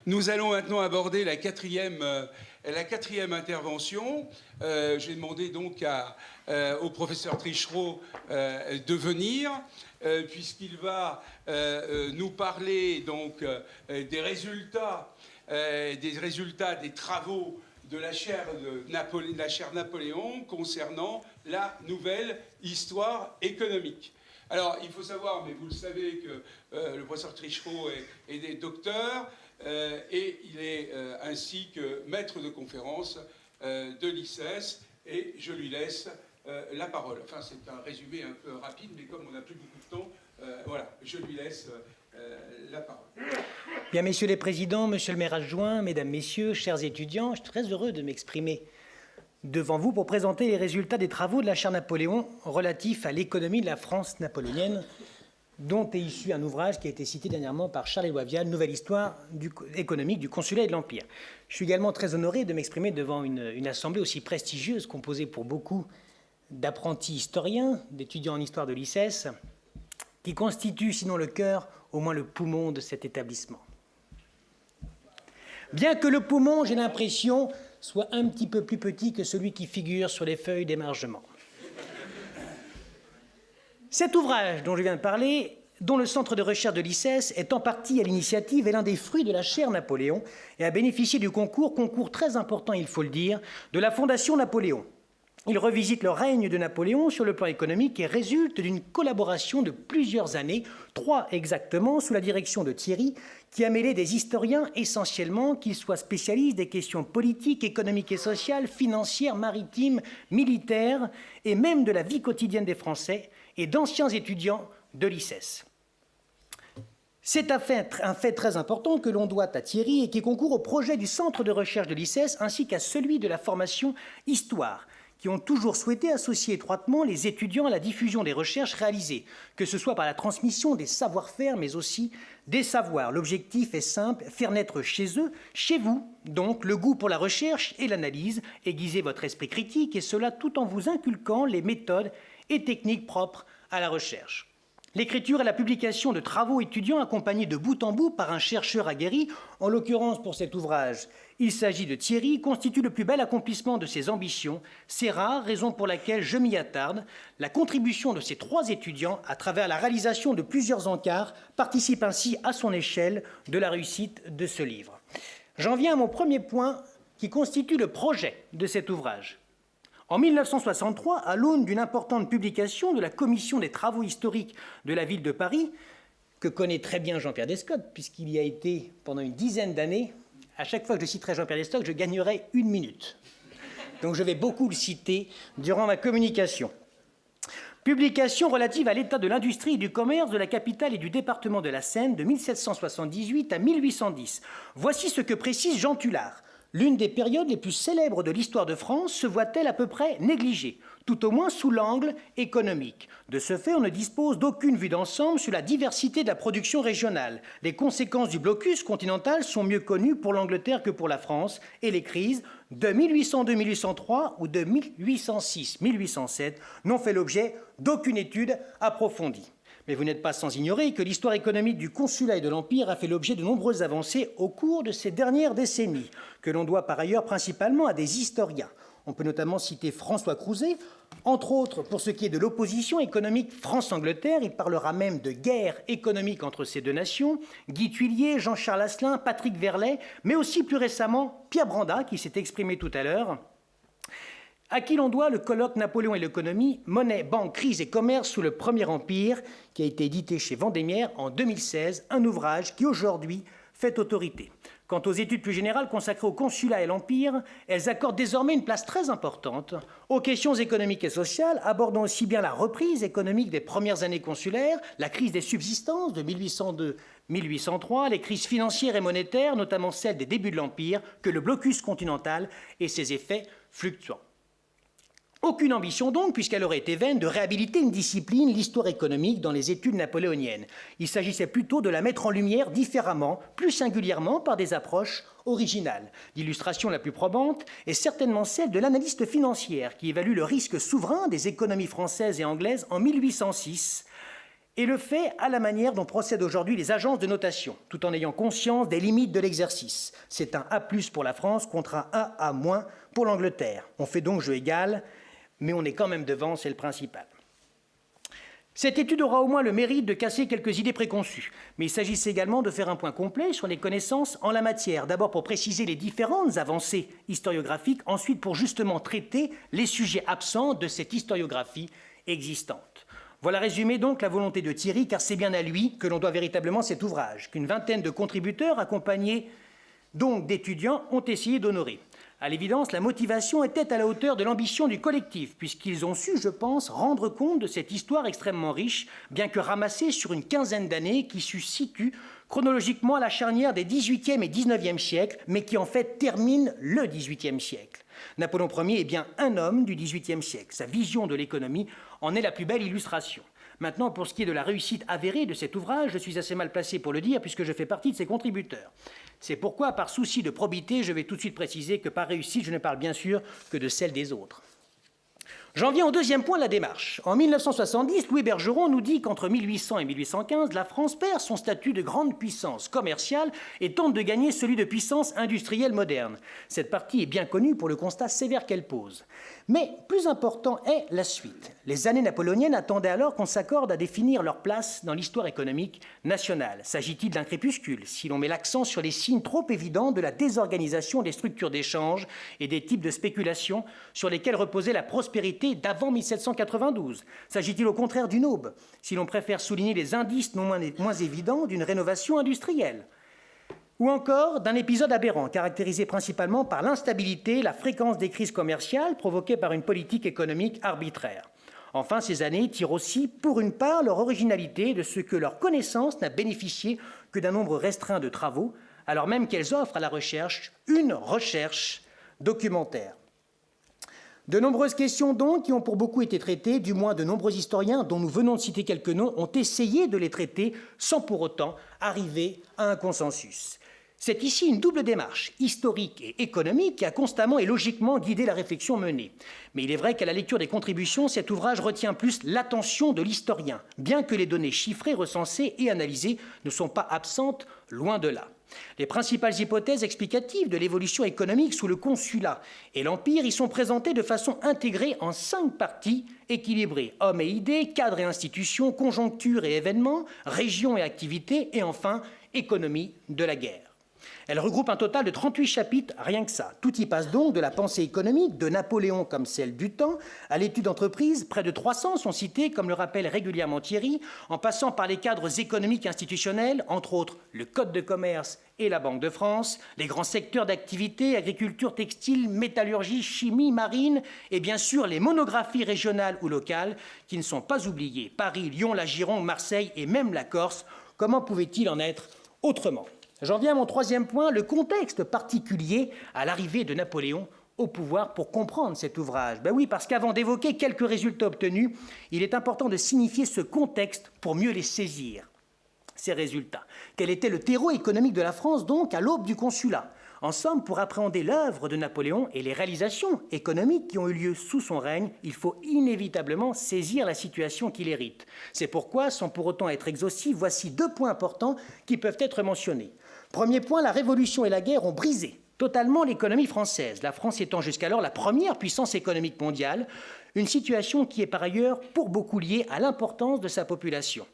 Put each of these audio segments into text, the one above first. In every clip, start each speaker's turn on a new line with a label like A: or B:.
A: Nous allons maintenant aborder la quatrième intervention. J'ai demandé donc au professeur Trichereau de venir, puisqu'il va nous parler donc des résultats des travaux de la chaire Napoléon concernant la nouvelle histoire économique. Alors, il faut savoir, mais vous le savez, que le professeur Trichereau est docteur et il est ainsi que maître de conférence de l'ICES, et je lui laisse la parole. Enfin, c'est un résumé un peu rapide, mais comme on n'a plus beaucoup de temps, voilà, je lui laisse la parole.
B: Bien, messieurs les présidents, monsieur le maire adjoint, mesdames, messieurs, chers étudiants, je suis très heureux de m'exprimer devant vous pour présenter les résultats des travaux de la chaire Napoléon relatifs à l'économie de la France napoléonienne, dont est issu un ouvrage qui a été cité dernièrement par Charles-Éloi Vial, Nouvelle histoire économique du consulat et de l'Empire. Je suis également très honoré de m'exprimer devant une assemblée aussi prestigieuse, composée pour beaucoup d'apprentis historiens, d'étudiants en histoire de l'ICES, qui constitue, sinon le cœur, au moins le poumon de cet établissement. Bien que le poumon, j'ai l'impression, soit un petit peu plus petit que celui qui figure sur les feuilles d'émargement. Cet ouvrage dont je viens de parler, dont le centre de recherche de l'ICES est en partie à l'initiative, est l'un des fruits de la chaire Napoléon et a bénéficié du concours très important, il faut le dire, de la Fondation Napoléon. Il revisite le règne de Napoléon sur le plan économique et résulte d'une collaboration de plusieurs années, 3 exactement, sous la direction de Thierry, qui a mêlé des historiens essentiellement, qu'ils soient spécialistes des questions politiques, économiques et sociales, financières, maritimes, militaires, et même de la vie quotidienne des Français, et d'anciens étudiants de l'ICES. C'est un fait très important que l'on doit à Thierry et qui concourt au projet du centre de recherche de l'ICES ainsi qu'à celui de la formation Histoire, qui ont toujours souhaité associer étroitement les étudiants à la diffusion des recherches réalisées, que ce soit par la transmission des savoir-faire, mais aussi des savoirs. L'objectif est simple, faire naître chez eux, chez vous, donc, le goût pour la recherche et l'analyse, aiguiser votre esprit critique, et cela tout en vous inculquant les méthodes et techniques propres à la recherche. L'écriture et la publication de travaux étudiants accompagnés de bout en bout par un chercheur aguerri, en l'occurrence pour cet ouvrage, il s'agit de Thierry, constitue le plus bel accomplissement de ses ambitions. C'est rare, raison pour laquelle je m'y attarde. La contribution de ces 3 étudiants, à travers la réalisation de plusieurs encarts, participe ainsi à son échelle de la réussite de ce livre. J'en viens à mon premier point qui constitue le projet de cet ouvrage. En 1963, à l'aune d'une importante publication de la Commission des travaux historiques de la ville de Paris, que connaît très bien Jean-Pierre Descottes, puisqu'il y a été pendant une dizaine d'années, à chaque fois que je citerai Jean-Pierre Descottes, je gagnerai 1 minute. Donc je vais beaucoup le citer durant ma communication. Publication relative à l'état de l'industrie et du commerce de la capitale et du département de la Seine de 1778 à 1810. Voici ce que précise Jean Tullard. L'une des périodes les plus célèbres de l'histoire de France se voit-elle à peu près négligée, tout au moins sous l'angle économique. De ce fait, on ne dispose d'aucune vue d'ensemble sur la diversité de la production régionale. Les conséquences du blocus continental sont mieux connues pour l'Angleterre que pour la France, et les crises de 1802-1803 ou de 1806-1807 n'ont fait l'objet d'aucune étude approfondie. Mais vous n'êtes pas sans ignorer que l'histoire économique du consulat et de l'Empire a fait l'objet de nombreuses avancées au cours de ces dernières décennies, que l'on doit par ailleurs principalement à des historiens. On peut notamment citer François Crouzet, entre autres pour ce qui est de l'opposition économique France-Angleterre, il parlera même de guerre économique entre ces 2 nations, Guy Thuillier, Jean-Charles Asselin, Patrick Verlet, mais aussi plus récemment Pierre Brandat, qui s'est exprimé tout à l'heure, à qui l'on doit le colloque Napoléon et l'économie, monnaie, banque, crise et commerce sous le Premier Empire, qui a été édité chez Vendémiaire en 2016, un ouvrage qui aujourd'hui fait autorité. Quant aux études plus générales consacrées au consulat et l'Empire, elles accordent désormais une place très importante aux questions économiques et sociales, abordant aussi bien la reprise économique des premières années consulaires, la crise des subsistances de 1802-1803, les crises financières et monétaires, notamment celles des débuts de l'Empire, que le blocus continental et ses effets fluctuants. Aucune ambition donc, puisqu'elle aurait été vaine, de réhabiliter une discipline, l'histoire économique, dans les études napoléoniennes. Il s'agissait plutôt de la mettre en lumière différemment, plus singulièrement par des approches originales. L'illustration la plus probante est certainement celle de l'analyste financière qui évalue le risque souverain des économies françaises et anglaises en 1806 et le fait à la manière dont procèdent aujourd'hui les agences de notation, tout en ayant conscience des limites de l'exercice. C'est un A+ pour la France contre un AA- pour l'Angleterre. On fait donc jeu égal, mais on est quand même devant, c'est le principal. Cette étude aura au moins le mérite de casser quelques idées préconçues, mais il s'agissait également de faire un point complet sur les connaissances en la matière, d'abord pour préciser les différentes avancées historiographiques, ensuite pour justement traiter les sujets absents de cette historiographie existante. Voilà résumé donc la volonté de Thierry, car c'est bien à lui que l'on doit véritablement cet ouvrage, qu'une vingtaine de contributeurs accompagnés donc d'étudiants ont essayé d'honorer. À l'évidence, la motivation était à la hauteur de l'ambition du collectif, puisqu'ils ont su, je pense, rendre compte de cette histoire extrêmement riche, bien que ramassée sur une quinzaine d'années, qui se situe chronologiquement à la charnière des XVIIIe et XIXe siècles, mais qui en fait termine le XVIIIe siècle. Napoléon Ier est bien un homme du XVIIIe siècle. Sa vision de l'économie en est la plus belle illustration. Maintenant, pour ce qui est de la réussite avérée de cet ouvrage, je suis assez mal placé pour le dire, puisque je fais partie de ses contributeurs. C'est pourquoi, par souci de probité, je vais tout de suite préciser que par réussite, je ne parle bien sûr que de celle des autres. J'en viens au deuxième point de la démarche. En 1970, Louis Bergeron nous dit qu'entre 1800 et 1815, la France perd son statut de grande puissance commerciale et tente de gagner celui de puissance industrielle moderne. Cette partie est bien connue pour le constat sévère qu'elle pose. Mais plus important est la suite. Les années napoléoniennes attendaient alors qu'on s'accorde à définir leur place dans l'histoire économique nationale. S'agit-il d'un crépuscule, si l'on met l'accent sur les signes trop évidents de la désorganisation des structures d'échange et des types de spéculation sur lesquels reposait la prospérité d'avant 1792? S'agit-il au contraire d'une aube, si l'on préfère souligner les indices non moins évidents d'une rénovation industrielle? Ou encore d'un épisode aberrant, caractérisé principalement par l'instabilité, la fréquence des crises commerciales provoquées par une politique économique arbitraire. Enfin, ces années tirent aussi, pour une part, leur originalité de ce que leur connaissance n'a bénéficié que d'un nombre restreint de travaux, alors même qu'elles offrent à la recherche une recherche documentaire. De nombreuses questions donc qui ont pour beaucoup été traitées, du moins de nombreux historiens, dont nous venons de citer quelques noms, ont essayé de les traiter sans pour autant arriver à un consensus. C'est ici une double démarche, historique et économique, qui a constamment et logiquement guidé la réflexion menée. Mais il est vrai qu'à la lecture des contributions, cet ouvrage retient plus l'attention de l'historien, bien que les données chiffrées, recensées et analysées ne sont pas absentes, loin de là. Les principales hypothèses explicatives de l'évolution économique sous le Consulat et l'Empire y sont présentées de façon intégrée en 5 parties équilibrées: hommes et idées, cadres et institutions, conjonctures et événements, régions et activités, et enfin économie de la guerre. Elle regroupe un total de 38 chapitres, rien que ça. Tout y passe donc de la pensée économique, de Napoléon comme celle du temps, à l'étude d'entreprise. Près de 300 sont cités, comme le rappelle régulièrement Thierry, en passant par les cadres économiques institutionnels, entre autres le Code de commerce et la Banque de France, les grands secteurs d'activité, agriculture, textile, métallurgie, chimie, marine, et bien sûr les monographies régionales ou locales, qui ne sont pas oubliées. Paris, Lyon, la Gironde, Marseille et même la Corse. Comment pouvait-il en être autrement ? J'en viens à mon troisième point, le contexte particulier à l'arrivée de Napoléon au pouvoir pour comprendre cet ouvrage. Ben oui, parce qu'avant d'évoquer quelques résultats obtenus, il est important de signifier ce contexte pour mieux les saisir. Ces résultats. Quel était le terreau économique de la France, donc, à l'aube du Consulat? En somme, pour appréhender l'œuvre de Napoléon et les réalisations économiques qui ont eu lieu sous son règne, il faut inévitablement saisir la situation qu'il hérite. C'est pourquoi, sans pour autant être exhaustif, voici 2 points importants qui peuvent être mentionnés. Premier point, la Révolution et la guerre ont brisé totalement l'économie française, la France étant jusqu'alors la première puissance économique mondiale, une situation qui est par ailleurs pour beaucoup liée à l'importance de sa population.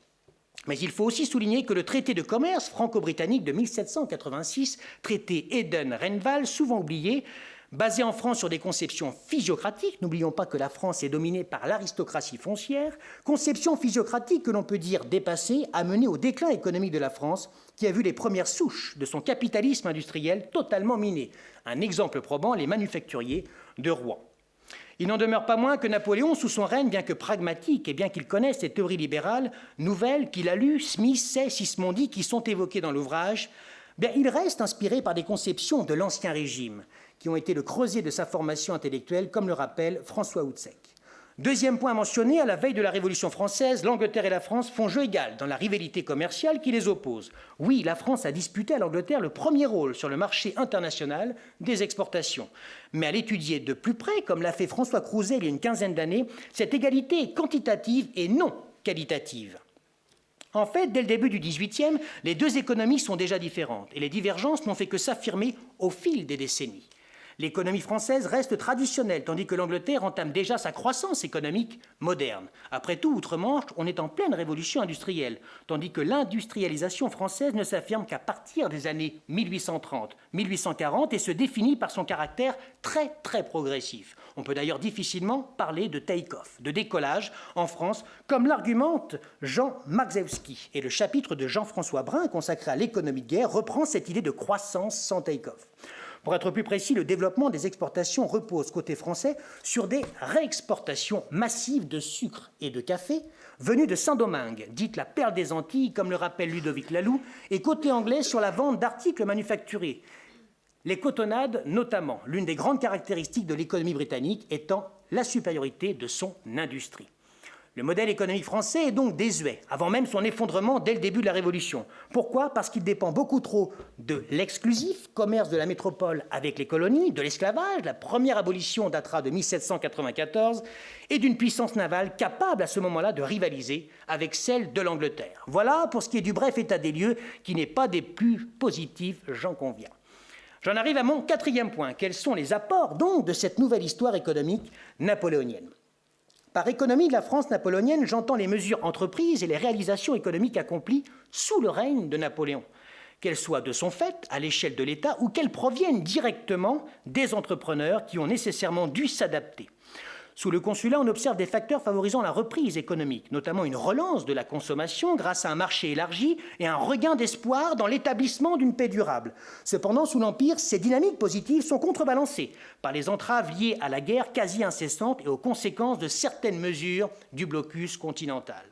B: Mais il faut aussi souligner que le traité de commerce franco-britannique de 1786, traité Eden-Renval, souvent oublié, basé en France sur des conceptions physiocratiques, n'oublions pas que la France est dominée par l'aristocratie foncière, conception physiocratique que l'on peut dire dépassée, a mené au déclin économique de la France, qui a vu les premières souches de son capitalisme industriel totalement minées. Un exemple probant, les manufacturiers de Rouen. Il n'en demeure pas moins que Napoléon, sous son règne, bien que pragmatique et bien qu'il connaisse les théories libérales nouvelles qu'il a lues, Smith, Say, Sismondi, qui sont évoquées dans l'ouvrage, bien, il reste inspiré par des conceptions de l'Ancien Régime, qui ont été le creuset de sa formation intellectuelle, comme le rappelle François Houtsec. Deuxième point mentionné, à la veille de la Révolution française, l'Angleterre et la France font jeu égal dans la rivalité commerciale qui les oppose. Oui, la France a disputé à l'Angleterre le premier rôle sur le marché international des exportations. Mais à l'étudier de plus près, comme l'a fait François Crouzet il y a une quinzaine d'années, cette égalité est quantitative et non qualitative. En fait, dès le début du XVIIIe, les deux économies sont déjà différentes et les divergences n'ont fait que s'affirmer au fil des décennies. L'économie française reste traditionnelle, tandis que l'Angleterre entame déjà sa croissance économique moderne. Après tout, outre-Manche, on est en pleine révolution industrielle, tandis que l'industrialisation française ne s'affirme qu'à partir des années 1830-1840 et se définit par son caractère très progressif. On peut d'ailleurs difficilement parler de take-off, de décollage en France, comme l'argumente Jean Marczewski. Et le chapitre de Jean-François Brun consacré à l'économie de guerre reprend cette idée de croissance sans take-off. Pour être plus précis, le développement des exportations repose côté français sur des réexportations massives de sucre et de café venus de Saint-Domingue, dite la perle des Antilles, comme le rappelle Ludovic Laloux, et côté anglais sur la vente d'articles manufacturés. Les cotonnades notamment, l'une des grandes caractéristiques de l'économie britannique étant la supériorité de son industrie. Le modèle économique français est donc désuet, avant même son effondrement dès le début de la Révolution. Pourquoi ? Parce qu'il dépend beaucoup trop de l'exclusif commerce de la métropole avec les colonies, de l'esclavage, la première abolition datera de 1794, et d'une puissance navale capable à ce moment-là de rivaliser avec celle de l'Angleterre. Voilà pour ce qui est du bref état des lieux, qui n'est pas des plus positifs, j'en conviens. J'en arrive à mon quatrième point. Quels sont les apports donc de cette nouvelle histoire économique napoléonienne ? Par économie de la France napoléonienne, j'entends les mesures entreprises et les réalisations économiques accomplies sous le règne de Napoléon, qu'elles soient de son fait à l'échelle de l'État ou qu'elles proviennent directement des entrepreneurs qui ont nécessairement dû s'adapter. Sous le consulat, on observe des facteurs favorisant la reprise économique, notamment une relance de la consommation grâce à un marché élargi et un regain d'espoir dans l'établissement d'une paix durable. Cependant, sous l'Empire, ces dynamiques positives sont contrebalancées par les entraves liées à la guerre quasi incessante et aux conséquences de certaines mesures du blocus continental.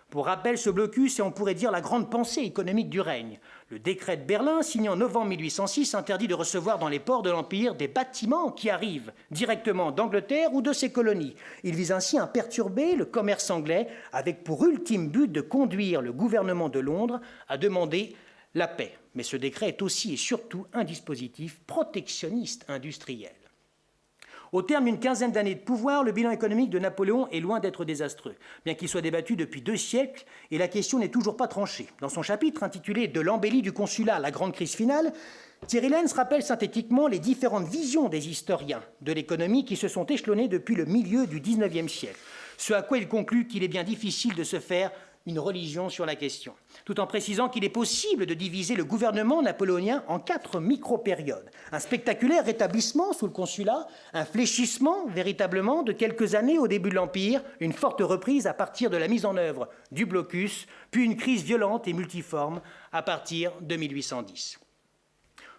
B: Pour rappel, ce blocus est, on pourrait dire, la grande pensée économique du règne. Le décret de Berlin, signé en novembre 1806, interdit de recevoir dans les ports de l'Empire des bâtiments qui arrivent directement d'Angleterre ou de ses colonies. Il vise ainsi à perturber le commerce anglais, avec pour ultime but de conduire le gouvernement de Londres à demander la paix. Mais ce décret est aussi et surtout un dispositif protectionniste industriel. Au terme d'une quinzaine d'années de pouvoir, le bilan économique de Napoléon est loin d'être désastreux, bien qu'il soit débattu depuis 2 siècles et la question n'est toujours pas tranchée. Dans son chapitre intitulé « De l'embellie du consulat, la grande crise finale », Thierry Lenz rappelle synthétiquement les différentes visions des historiens de l'économie qui se sont échelonnées depuis le milieu du XIXe siècle, ce à quoi il conclut qu'il est bien difficile de se faire une religion sur la question, tout en précisant qu'il est possible de diviser le gouvernement napoléonien en 4 micro-périodes. Un spectaculaire rétablissement sous le consulat, un fléchissement véritablement de quelques années au début de l'Empire, une forte reprise à partir de la mise en œuvre du blocus, puis une crise violente et multiforme à partir de 1810.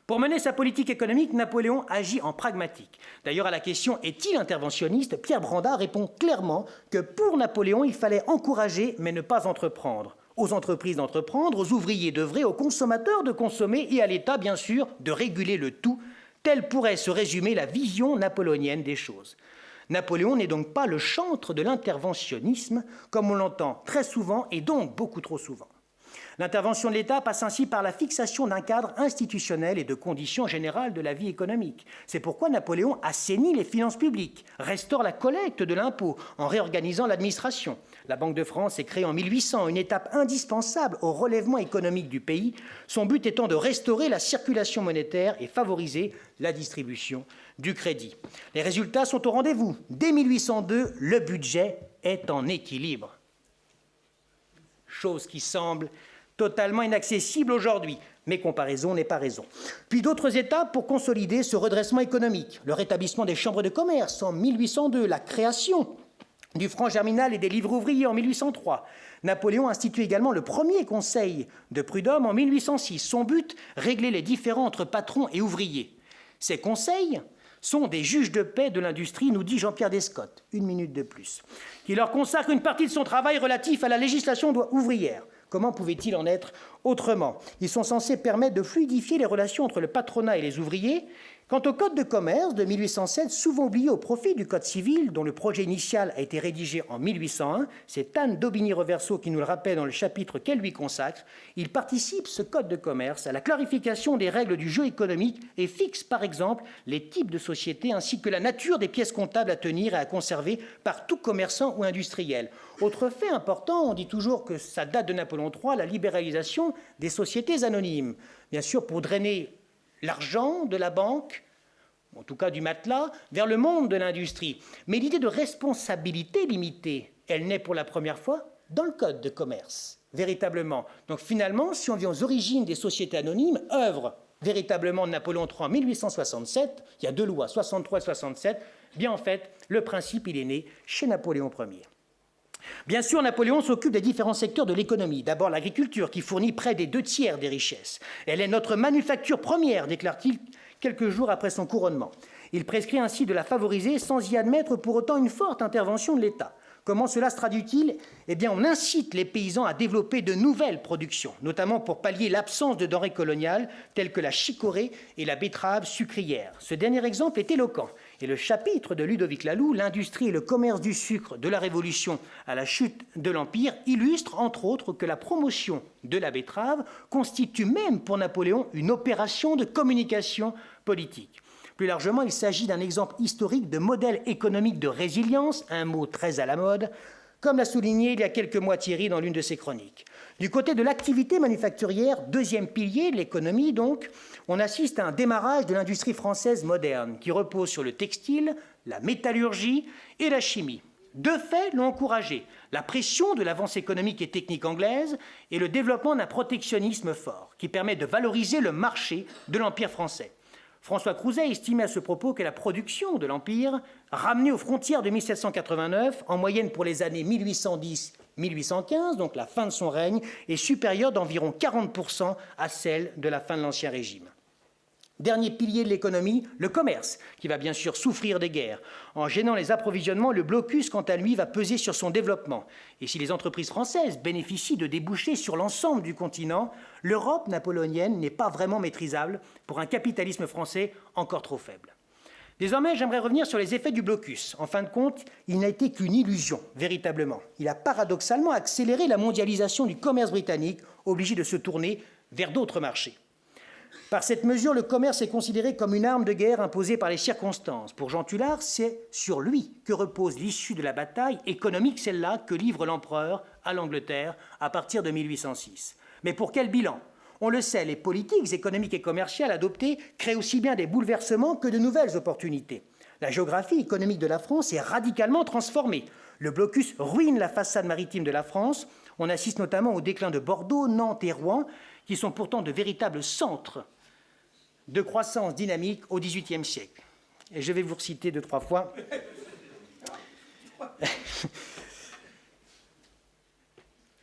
B: Pour mener sa politique économique, Napoléon agit en pragmatique. D'ailleurs, à la question « est-il interventionniste ?», Pierre Brandat répond clairement que pour Napoléon, il fallait encourager mais ne pas entreprendre. Aux entreprises d'entreprendre, aux ouvriers d'œuvrer, aux consommateurs de consommer et à l'État, bien sûr, de réguler le tout. Telle pourrait se résumer la vision napoléonienne des choses. Napoléon n'est donc pas le chantre de l'interventionnisme, comme on l'entend très souvent et donc beaucoup trop souvent. L'intervention de l'État passe ainsi par la fixation d'un cadre institutionnel et de conditions générales de la vie économique. C'est pourquoi Napoléon assainit les finances publiques, restaure la collecte de l'impôt en réorganisant l'administration. La Banque de France est créée en 1800, une étape indispensable au relèvement économique du pays, son but étant de restaurer la circulation monétaire et favoriser la distribution du crédit. Les résultats sont au rendez-vous. Dès 1802, le budget est en équilibre. Chose qui semble totalement inaccessible aujourd'hui, mais comparaison n'est pas raison. Puis d'autres étapes pour consolider ce redressement économique. Le rétablissement des chambres de commerce en 1802, la création du franc germinal et des livres ouvriers en 1803. Napoléon institue également le premier conseil de prud'homme en 1806. Son but, régler les différends entre patrons et ouvriers. Ces conseils sont des juges de paix de l'industrie, nous dit Jean-Pierre Descottes, 1 minute de plus, qui leur consacre une partie de son travail relatif à la législation ouvrière. Comment pouvait-il en être autrement ? Ils sont censés permettre de fluidifier les relations entre le patronat et les ouvriers, Quant au Code de commerce de 1807, souvent oublié au profit du Code civil, dont le projet initial a été rédigé en 1801, c'est Anne d'Aubigny-Reverso qui nous le rappelle dans le chapitre qu'elle lui consacre, il participe, ce Code de commerce, à la clarification des règles du jeu économique et fixe, par exemple, les types de sociétés ainsi que la nature des pièces comptables à tenir et à conserver par tout commerçant ou industriel. Autre fait important, on dit toujours que ça date de Napoléon III, la libéralisation des sociétés anonymes. Bien sûr, pour drainer l'argent de la banque, en tout cas du matelas, vers le monde de l'industrie. Mais l'idée de responsabilité limitée, elle naît pour la première fois dans le Code de commerce, véritablement. Donc finalement, si on vient aux origines des sociétés anonymes, œuvre véritablement de Napoléon III en 1867, il y a deux lois, 63 et 67, bien en fait, le principe, il est né chez Napoléon Ier. Bien sûr, Napoléon s'occupe des différents secteurs de l'économie. D'abord l'agriculture, qui fournit près des 2/3 des richesses. Elle est notre manufacture première, déclare-t-il quelques jours après son couronnement. Il prescrit ainsi de la favoriser sans y admettre pour autant une forte intervention de l'État. Comment cela se traduit-il ? Eh bien, on incite les paysans à développer de nouvelles productions, notamment pour pallier l'absence de denrées coloniales telles que la chicorée et la betterave sucrière. Ce dernier exemple est éloquent. Et le chapitre de Ludovic Laloux, L'industrie et le commerce du sucre de la Révolution à la chute de l'Empire, illustre entre autres que la promotion de la betterave constitue même pour Napoléon une opération de communication politique. Plus largement, il s'agit d'un exemple historique de modèle économique de résilience, un mot très à la mode, comme l'a souligné il y a quelques mois Thierry dans l'une de ses chroniques. Du côté de l'activité manufacturière, deuxième pilier de l'économie donc, on assiste à un démarrage de l'industrie française moderne qui repose sur le textile, la métallurgie et la chimie. Deux faits l'ont encouragé, la pression de l'avance économique et technique anglaise et le développement d'un protectionnisme fort qui permet de valoriser le marché de l'Empire français. François Crouzet estimait à ce propos que la production de l'Empire, ramenée aux frontières de 1789, en moyenne pour les années 1810-1815, donc la fin de son règne, est supérieure d'environ 40% à celle de la fin de l'Ancien Régime. Dernier pilier de l'économie, le commerce, qui va bien sûr souffrir des guerres. En gênant les approvisionnements, le blocus, quant à lui, va peser sur son développement. Et si les entreprises françaises bénéficient de débouchés sur l'ensemble du continent, l'Europe napoléonienne n'est pas vraiment maîtrisable pour un capitalisme français encore trop faible. Désormais, j'aimerais revenir sur les effets du blocus. En fin de compte, il n'a été qu'une illusion, véritablement. Il a paradoxalement accéléré la mondialisation du commerce britannique, obligé de se tourner vers d'autres marchés. Par cette mesure, le commerce est considéré comme une arme de guerre imposée par les circonstances. Pour Jean Tullard, c'est sur lui que repose l'issue de la bataille économique, celle-là que livre l'empereur à l'Angleterre à partir de 1806. Mais pour quel bilan ? On le sait, les politiques économiques et commerciales adoptées créent aussi bien des bouleversements que de nouvelles opportunités. La géographie économique de la France est radicalement transformée. Le blocus ruine la façade maritime de la France. On assiste notamment au déclin de Bordeaux, Nantes et Rouen, qui sont pourtant de véritables centres de croissance dynamique au XVIIIe siècle. Et je vais vous reciter 2-3 fois.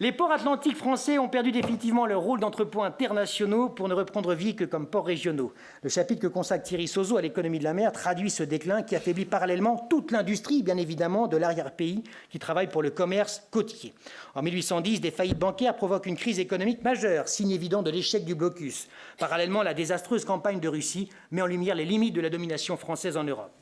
B: Les ports atlantiques français ont perdu définitivement leur rôle d'entrepôts internationaux pour ne reprendre vie que comme ports régionaux. Le chapitre que consacre Thierry Sozo à l'économie de la mer traduit ce déclin qui affaiblit parallèlement toute l'industrie, bien évidemment, de l'arrière-pays qui travaille pour le commerce côtier. En 1810, des faillites bancaires provoquent une crise économique majeure, signe évident de l'échec du blocus. Parallèlement, la désastreuse campagne de Russie met en lumière les limites de la domination française en Europe.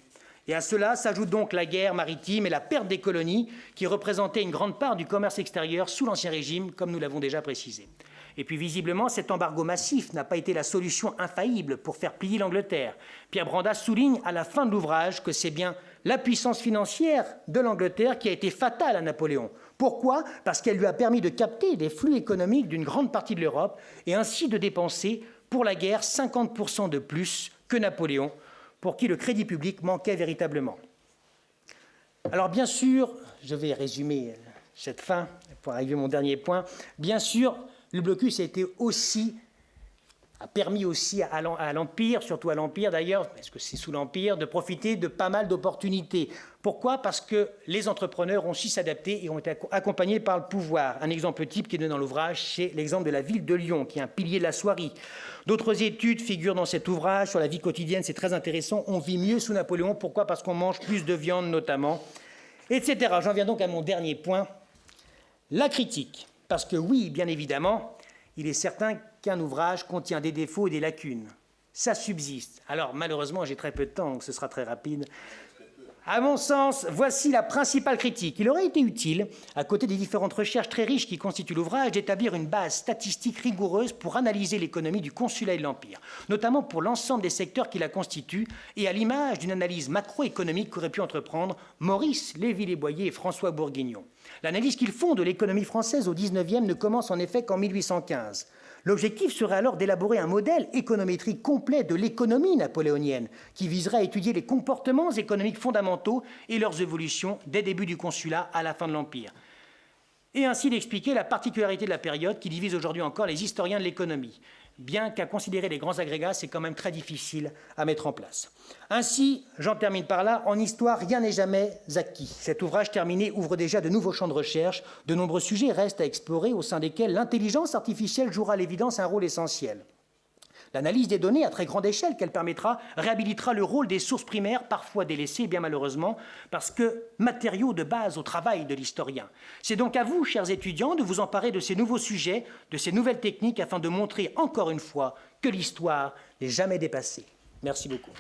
B: Et à cela s'ajoute donc la guerre maritime et la perte des colonies qui représentaient une grande part du commerce extérieur sous l'Ancien Régime, comme nous l'avons déjà précisé. Et puis visiblement, cet embargo massif n'a pas été la solution infaillible pour faire plier l'Angleterre. Pierre Brandas souligne à la fin de l'ouvrage que c'est bien la puissance financière de l'Angleterre qui a été fatale à Napoléon. Pourquoi ? Parce qu'elle lui a permis de capter les flux économiques d'une grande partie de l'Europe et ainsi de dépenser pour la guerre 50% de plus que Napoléon, pour qui le crédit public manquait véritablement. Alors bien sûr, je vais résumer cette fin pour arriver à mon dernier point, bien sûr, le blocus a permis aussi à l'Empire, surtout à l'Empire d'ailleurs, parce que c'est sous l'Empire, de profiter de pas mal d'opportunités. Pourquoi ? Parce que les entrepreneurs ont su s'adapter et ont été accompagnés par le pouvoir. Un exemple type qui est donné dans l'ouvrage, c'est l'exemple de la ville de Lyon, qui est un pilier de la soierie. D'autres études figurent dans cet ouvrage sur la vie quotidienne, c'est très intéressant. On vit mieux sous Napoléon. Pourquoi ? Parce qu'on mange plus de viande notamment, etc. J'en viens donc à mon dernier point, la critique. Parce que oui, bien évidemment, il est certain qu'un ouvrage contient des défauts et des lacunes. ça subsiste. Alors malheureusement, j'ai très peu de temps, donc ce sera très rapide. À mon sens, voici la principale critique. Il aurait été utile, à côté des différentes recherches très riches qui constituent l'ouvrage, d'établir une base statistique rigoureuse pour analyser l'économie du consulat et de l'Empire, notamment pour l'ensemble des secteurs qui la constituent, et à l'image d'une analyse macroéconomique qu'auraient pu entreprendre Maurice Lévy-les-Boyer et François Bourguignon. L'analyse qu'ils font de l'économie française au XIXe ne commence en effet qu'en 1815. L'objectif serait alors d'élaborer un modèle économétrique complet de l'économie napoléonienne qui viserait à étudier les comportements économiques fondamentaux et leurs évolutions dès le début du consulat à la fin de l'Empire. Et ainsi d'expliquer la particularité de la période qui divise aujourd'hui encore les historiens de l'économie. Bien qu'à considérer les grands agrégats, c'est quand même très difficile à mettre en place. Ainsi, j'en termine par là, en histoire, rien n'est jamais acquis. Cet ouvrage terminé ouvre déjà de nouveaux champs de recherche. De nombreux sujets restent à explorer, au sein desquels l'intelligence artificielle jouera à l'évidence un rôle essentiel. L'analyse des données à très grande échelle qu'elle permettra réhabilitera le rôle des sources primaires, parfois délaissées, bien malheureusement, parce que matériaux de base au travail de l'historien. C'est donc à vous, chers étudiants, de vous emparer de ces nouveaux sujets, de ces nouvelles techniques, afin de montrer encore une fois que l'histoire n'est jamais dépassée. Merci beaucoup.